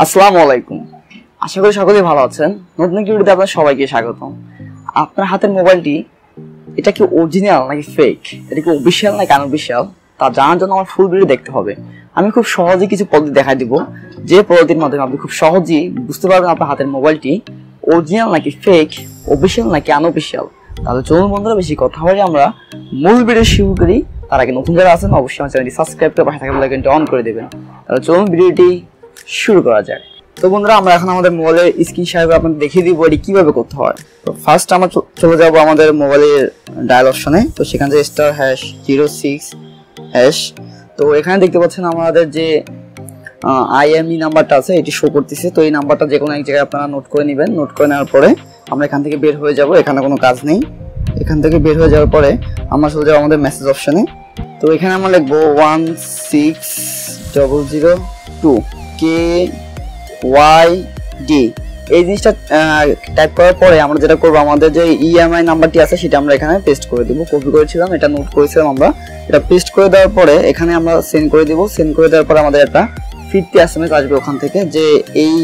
আসসালামু আলাইকুম। আশা করি সকলেই ভালো আছেন। নতুন একটি ভিডিওতে আপনাদের সবাইকে স্বাগতম। আপনার হাতের মোবাইলটি এটা কি অরিজিনাল নাকি ফেক, এটা কি অফিশিয়াল নাকি আনঅফিশিয়াল, তা জানার জন্য আমার ফুল ভিডিও দেখতে হবে। আমি খুব সহজেই কিছু পদ্ধতি দেখাই দিব, যে পদ্ধতির মাধ্যমে আপনি খুব সহজেই বুঝতে পারবেন আপনার হাতের মোবাইলটি অরিজিনাল নাকি ফেক, অফিশিয়াল নাকি আনঅফিশিয়াল। তাহলে চলুন বন্ধুরা, বেশি কথা বলে আমরা মূল ভিডিও শুরু করি। তার আগে নতুন যারা আছেন অবশ্যই আমার চ্যানেলটি সাবস্ক্রাইব করে পাশে থাকা বেল আইকনটি অন করে দেবেন। তাহলে চলুন ভিডিওটি শুরু করা যায়। তো বন্ধুরা, আমরা এখন আমাদের মোবাইলের স্ক্রিন শেয়ার করে আপনাদের দেখিয়ে দিব এটি কিভাবে করতে হয়। তো ফার্স্ট আমরা চলে যাব আমাদের মোবাইলের ডায়াল অপশনে। তো সেখান থেকে *#06#। তো এখানে দেখতে পাচ্ছেন আমাদের যে IME নাম্বারটা আছে এটি শো করতেছে। তো এই নাম্বারটা যে কোনো এক জায়গায় আপনারা নোট করে নেবেন। নোট করে নেওয়ার পরে আমরা এখান থেকে বের হয়ে যাব। এখানে কোনো কাজ নেই। এখান থেকে বের হয়ে যাওয়ার পরে আমরা চলে যাবো আমাদের মেসেজ অপশনে। তো এখানে আমরা লিখবো 16002 KYD। এই জিনিসটা টাইপ করার পরে আমরা যেটা করবো, আমাদের যে EMI নাম্বারটি আছে সেটা আমরা এখানে পেস্ট করে দেবো। কপি করেছিলাম, এটা নোট করেছিলাম আমরা। এটা পেস্ট করে দেওয়ার পরে এখানে আমরা সেন্ড করে দেবো। সেন্ড করে দেওয়ার পরে আমাদের একটা ফিরতি SMS আসবে ওখান থেকে, যে এই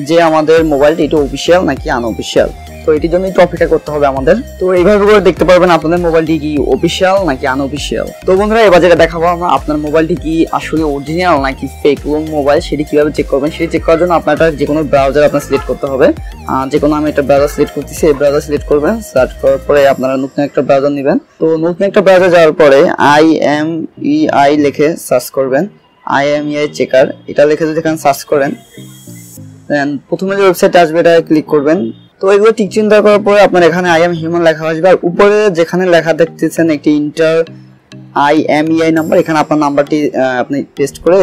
যে আমাদের মোবাইলটি এটা অফিশিয়াল নাকি আনঅফিশিয়াল। তো এটির জন্য একটু অপেক্ষা করতে হবে আমাদের। তো এইভাবে করে দেখতে পারবেন আপনাদের মোবাইলটি কি অফিশিয়াল নাকি আনঅফিশিয়াল। তো বন্ধুরা, এবার যেটা দেখাবো আমরা আপনার মোবাইলটি কি আসলে অরিজিনাল নাকি ফেক কোন মোবাইল, সেটি কিভাবে চেক করবেন। সেটি চেক করার জন্য আপনার যে কোনো ব্রাউজার আপনার সিলেক্ট করতে হবে। যে কোনো আমি একটা ব্রাউজার সিলেক্ট করতেছি, এই ব্রাউজার সিলেক্ট করবেন। সার্চ করার পরে আপনারা নতুন একটা ব্রাউজার নেবেন। তো নতুন একটা ব্রাউজার যাওয়ার পরে IMEI লিখে সার্চ করবেন। IMEI চেকার এটা লিখে যদি এখানে সার্চ করেন, দেন প্রথমে যে ওয়েবসাইটে আসবে এটা ক্লিক করবেন। তো এগুলো টিক চিহ্ন দেওয়ার করার পরে আপনার এখানে I am human লেখা আসবে, আর উপরে যেখানে লেখা দেখতেছেন একটি ইন্টার IMEI নাম্বার, এখানে আপনার নাম্বারটি আপনি পেস্ট করে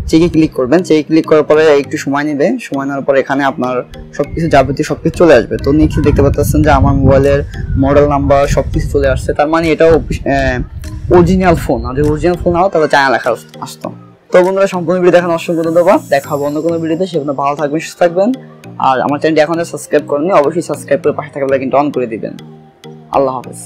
চেকে ক্লিক করবেন। চেকে ক্লিক করার পরে একটু সময় নেবে। সময় নেওয়ার পরে এখানে আপনার সবকিছু যাবতীয় সবকিছু চলে আসবে। তো নিচে দেখতে পাচ্ছেন যে আমার মোবাইলের মডেল নাম্বার সবকিছু চলে আসছে। তার মানে এটাও অরিজিনাল ফোন। আর যদি অরিজিনাল ফোন নাও তাহলে চায়না লেখা আসতো। তো বন্ধুরা, সম্পূর্ণ ভিডিও দেখার অসংখ্য ধন্যবাদ। দেখা হবে অন্য কোনো ভিডিওতে। সেখানে ভালো থাকবেন, সুস্থ থাকবেন। আর আমার চ্যানেলটি এখন সাবস্ক্রাইব করেননি, অবশ্যই সাবস্ক্রাইব করে পাশে থাকা বেল আইকনটি অন করে দিবেন। আল্লাহ হাফেজ।